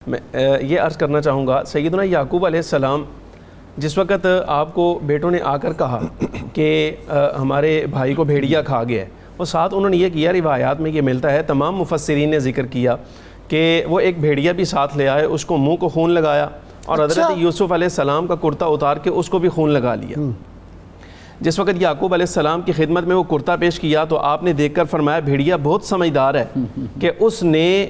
میں یہ عرض کرنا چاہوں گا، سیدنا یعقوب علیہ السلام جس وقت آپ کو بیٹوں نے آ کر کہا کہ ہمارے بھائی کو بھیڑیا کھا گیا ہے، وہ ساتھ انہوں نے یہ کیا، روایات میں یہ ملتا ہے، تمام مفسرین نے ذکر کیا کہ وہ ایک بھیڑیا بھی ساتھ لے آئے، اس کو منہ کو خون لگایا اور حضرت یوسف علیہ السلام کا کرتا اتار کے اس کو بھی خون لگا لیا۔ جس وقت یعقوب علیہ السلام کی خدمت میں وہ کرتا پیش کیا تو آپ نے دیکھ کر فرمایا بھیڑیا بہت سمجھدار ہے کہ اس نے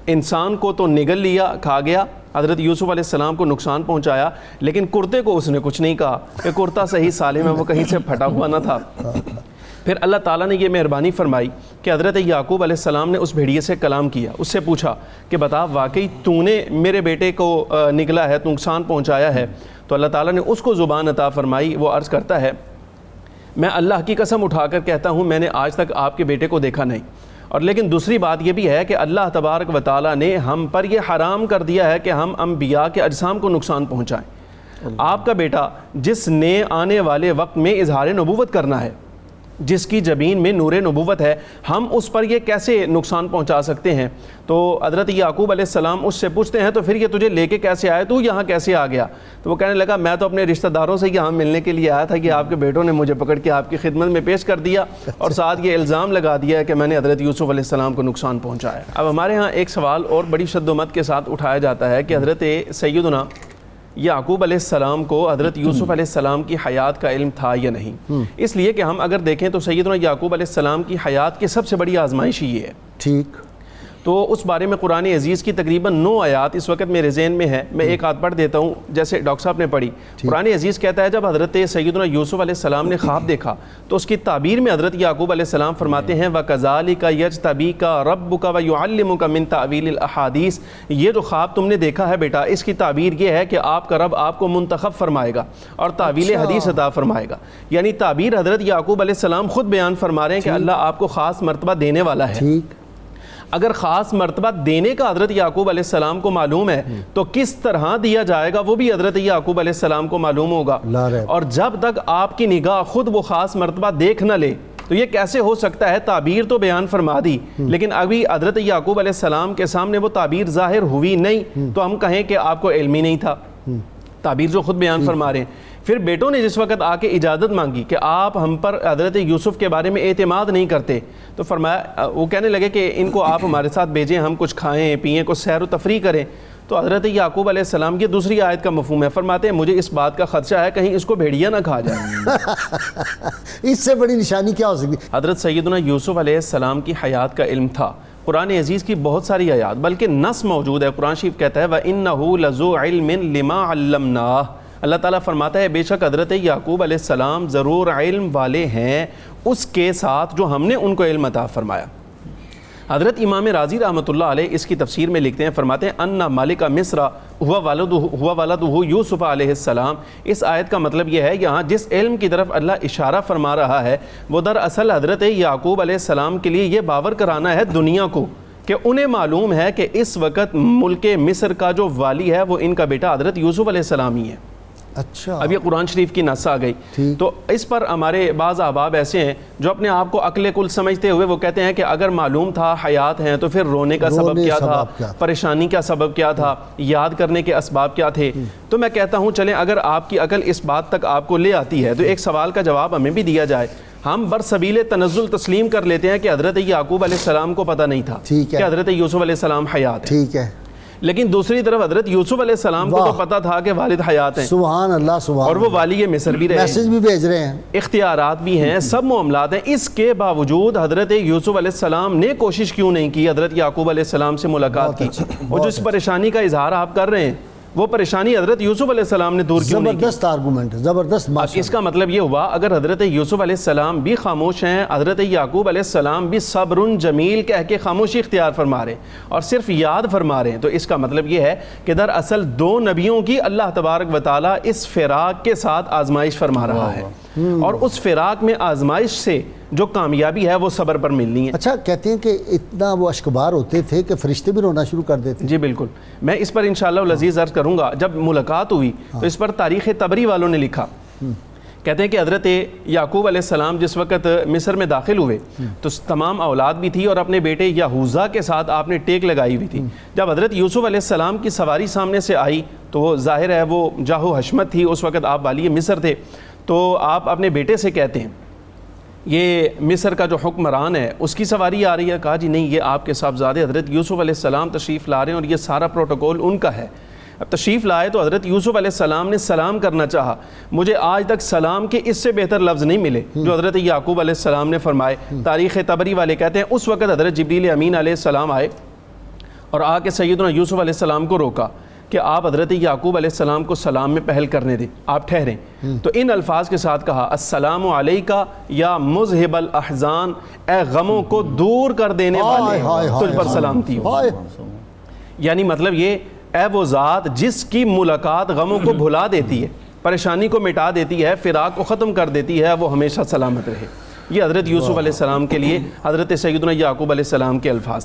انسان کو تو نگل لیا، کھا گیا، حضرت یوسف علیہ السلام کو نقصان پہنچایا، لیکن کرتے کو اس نے کچھ نہیں کہا کہ کرتا صحیح سالم ہے، وہ کہیں سے پھٹا ہوا نہ تھا۔ پھر اللہ تعالیٰ نے یہ مہربانی فرمائی کہ حضرت یعقوب علیہ السلام نے اس بھیڑیے سے کلام کیا، اس سے پوچھا کہ بتا واقعی تو نے میرے بیٹے کو نگلا ہے، نقصان پہنچایا ہے؟ تو اللہ تعالیٰ نے اس کو زبان عطا فرمائی، وہ عرض کرتا ہے میں اللہ کی قسم اٹھا کر کہتا ہوں میں نے آج تک آپ کے بیٹے کو دیکھا نہیں، اور لیکن دوسری بات یہ بھی ہے کہ اللہ تبارک و تعالیٰ نے ہم پر یہ حرام کر دیا ہے کہ ہم انبیاء کے اجسام کو نقصان پہنچائیں۔ آپ کا بیٹا جس نے آنے والے وقت میں اظہار نبوت کرنا ہے، جس کی جبین میں نور نبوت ہے، ہم اس پر یہ کیسے نقصان پہنچا سکتے ہیں؟ تو حضرت یعقوب علیہ السلام اس سے پوچھتے ہیں تو پھر یہ تجھے لے کے کیسے آئے، تو یہاں کیسے آ گیا؟ تو وہ کہنے لگا میں تو اپنے رشتہ داروں سے یہاں ملنے کے لیے آیا تھا کہ آپ کے بیٹوں نے مجھے پکڑ کے آپ کی خدمت میں پیش کر دیا اور ساتھ یہ الزام لگا دیا ہے کہ میں نے حضرت یوسف علیہ السلام کو نقصان پہنچایا۔ اب ہمارے ہاں ایک سوال اور بڑی شد و مت کے ساتھ اٹھایا جاتا ہے کہ حضرت سیدنا یعقوب علیہ السلام کو حضرت یوسف علیہ السلام کی حیات کا علم تھا یا نہیں؟ اس لیے کہ ہم اگر دیکھیں تو سیدنا یعقوب علیہ السلام کی حیات کی سب سے بڑی آزمائش یہ ہے۔ ٹھیک، تو اس بارے میں قرآن عزیز کی تقریباً 9 آیات اس وقت میرے ذہن میں ہے، میں ایک آیت پڑھ دیتا ہوں جیسے ڈاکٹر صاحب نے پڑھی۔ قرآن عزیز کہتا ہے جب حضرت سیدنا یوسف علیہ السلام نے خواب دیکھا تو اس کی تعبیر میں حضرت یعقوب علیہ السلام فرماتے ہیں وَكَذَلِكَ يَجْتَبِيكَ رَبُّكَ وَيُعَلِّمُكَ مِن تَأْوِيلِ الْأَحَادِيثِ، یہ جو خواب تم نے دیکھا ہے بیٹا، اس کی تعبیر یہ ہے کہ آپ کا رب آپ کو منتخب فرمائے گا اور تعویل حدیث عطا فرمائے گا۔ یعنی تعبیر حضرت یعقوب علیہ السلام خود بیان فرما رہے ہیں کہ اللہ آپ کو خاص مرتبہ دینے والا ہے۔ اگر خاص مرتبہ دینے کا حضرت یعقوب علیہ السلام کو معلوم ہے تو کس طرح دیا جائے گا وہ بھی حضرت یعقوب علیہ السلام کو معلوم ہوگا، اور جب تک آپ کی نگاہ خود وہ خاص مرتبہ دیکھ نہ لے تو یہ کیسے ہو سکتا ہے؟ تعبیر تو بیان فرما دی لیکن ابھی حضرت یعقوب علیہ السلام کے سامنے وہ تعبیر ظاہر ہوئی نہیں تو ہم کہیں کہ آپ کو علم ہی نہیں تھا، تعبیر جو خود بیان فرما رہے ہیں۔ پھر بیٹوں نے جس وقت آ کے اجازت مانگی کہ آپ ہم پر حضرت یوسف کے بارے میں اعتماد نہیں کرتے تو فرمایا، وہ کہنے لگے کہ ان کو آپ ہمارے ساتھ بھیجیں، ہم کچھ کھائیں پئیں، کچھ سیر و تفریح کریں۔ تو حضرت یعقوب علیہ السلام کی دوسری آیت کا مفہوم ہے، فرماتے ہیں مجھے اس بات کا خدشہ ہے کہیں اس کو بھیڑیا نہ کھا جائے۔ اس سے بڑی نشانی کیا ہو سکتی؟ حضرت سیدنا یوسف علیہ السلام کی حیات کا علم تھا۔ قرآن عزیز کی بہت ساری آیات بلکہ نص موجود ہے، قرآن شریف کہتا ہے وَإِنَّهُ لَذُو عِلْمٍ لِمَا عَلَّمْنَاهُ، اللہ تعالیٰ فرماتا ہے بے شک حضرت یعقوب علیہ السلام ضرور علم والے ہیں اس کے ساتھ جو ہم نے ان کو علم عطا فرمایا۔ حضرت امام راضی رحمۃ اللہ علیہ اس کی تفسیر میں لکھتے ہیں، فرماتے ہیں ان مالک مصر ہوا والدہ یوسف علیہ السلام، اس آیت کا مطلب یہ ہے یہاں جس علم کی طرف اللہ اشارہ فرما رہا ہے وہ دراصل حضرت یعقوب علیہ السلام کے لیے یہ باور کرانا ہے دنیا کو کہ انہیں معلوم ہے کہ اس وقت ملک مصر کا جو والی ہے وہ ان کا بیٹا حضرت یوسف علیہ السلام ہی ہے۔ اچھا، اب یہ قرآن شریف کی نص آ گئی تو اس پر ہمارے بعض احباب ایسے ہیں جو اپنے آپ کو عقل کل سمجھتے ہوئے وہ کہتے ہیں کہ اگر معلوم تھا حیات ہیں تو پھر رونے کا سبب کیا تھا، پریشانی کا سبب کیا تھا، یاد کرنے کے اسباب کیا تھے؟ تو میں کہتا ہوں چلیں اگر آپ کی عقل اس بات تک آپ کو لے آتی ہے تو ایک سوال کا جواب ہمیں بھی دیا جائے۔ ہم برسبیل تنزل تسلیم کر لیتے ہیں کہ حضرت یعقوب علیہ السلام کو پتہ نہیں تھا کہ حضرت یوسف علیہ السلام حیات ہیں، ٹھیک ہے، لیکن دوسری طرف حضرت یوسف علیہ السلام کو تو پتہ تھا کہ والد حیات ہیں، سبحان اللہ، سبحان، اور وہ والی مصر بھی رہے ہیں، میسج بھی بھیج رہے ہیں، اختیارات بھی ہیں، سب معاملات ہیں، اس کے باوجود حضرت یوسف علیہ السلام نے کوشش کیوں نہیں کی حضرت یعقوب علیہ السلام سے ملاقات کی؟ اور جو اس پریشانی کا اظہار آپ کر رہے ہیں وہ پریشانی حضرت یوسف علیہ السلام نے دور کیوں نہیں کی؟ زبردست آرگومنٹ، زبردست۔ اس کا مطلب یہ ہوا اگر حضرت یوسف علیہ السلام بھی خاموش ہیں، حضرت یعقوب علیہ السلام بھی صبر جمیل کہہ کے خاموشی اختیار فرما رہے ہیں اور صرف یاد فرما رہے ہیں، تو اس کا مطلب یہ ہے کہ دراصل 2 نبیوں کی اللہ تبارک و تعالیٰ اس فراق کے ساتھ آزمائش فرما رہا ہے اور اس فراق میں آزمائش سے جو کامیابی ہے وہ صبر پر ملنی ہے۔ اچھا، کہتے ہیں کہ اتنا وہ اشکبار ہوتے تھے کہ فرشتے بھی رونا شروع کر دیتے؟ جی بالکل، میں اس پر انشاءاللہ العزیز عرض کروں گا۔ جب ملاقات ہوئی تو اس پر تاریخ طبری والوں نے لکھا کہتے ہیں کہ حضرت یعقوب علیہ السلام جس وقت مصر میں داخل ہوئے تو تمام اولاد بھی تھی اور اپنے بیٹے یہوذا کے ساتھ آپ نے ٹیک لگائی ہوئی تھی. جب حضرت یوسف علیہ السلام کی سواری سامنے سے آئی تو وہ ظاہر ہے وہ جاہ و حشمت تھی, اس وقت آپ والی مصر تھے, تو آپ اپنے بیٹے سے کہتے ہیں یہ مصر کا جو حکمران ہے اس کی سواری آ رہی ہے. کہا جی نہیں, یہ آپ کے صاحبزادے حضرت یوسف علیہ السلام تشریف لا رہے ہیں اور یہ سارا پروٹوکول ان کا ہے. اب تشریف لائے تو حضرت یوسف علیہ السلام نے سلام کرنا چاہا. مجھے آج تک سلام کے اس سے بہتر لفظ نہیں ملے جو حضرت یعقوب علیہ السلام نے فرمائے. تاریخ طبری والے کہتے ہیں اس وقت حضرت جبریل امین علیہ السلام آئے اور آ کے سیدنا یوسف علیہ السلام کو روکا کہ آپ حضرت یعقوب علیہ السلام کو سلام میں پہل کرنے دیں, آپ ٹھہریں. تو ان الفاظ کے ساتھ کہا السلام علیکہ یا مذہب الاحزان, اے غموں کو دور کر دینے والے تجھ پر سلامتی ہو. یعنی مطلب یہ, اے وہ ذات جس کی ملاقات غموں کو بھلا دیتی ہے, پریشانی کو مٹا دیتی ہے, فراق کو ختم کر دیتی ہے, وہ ہمیشہ سلامت رہے. یہ حضرت یوسف علیہ السلام کے لیے حضرت سیدنا یعقوب علیہ السلام کے الفاظ.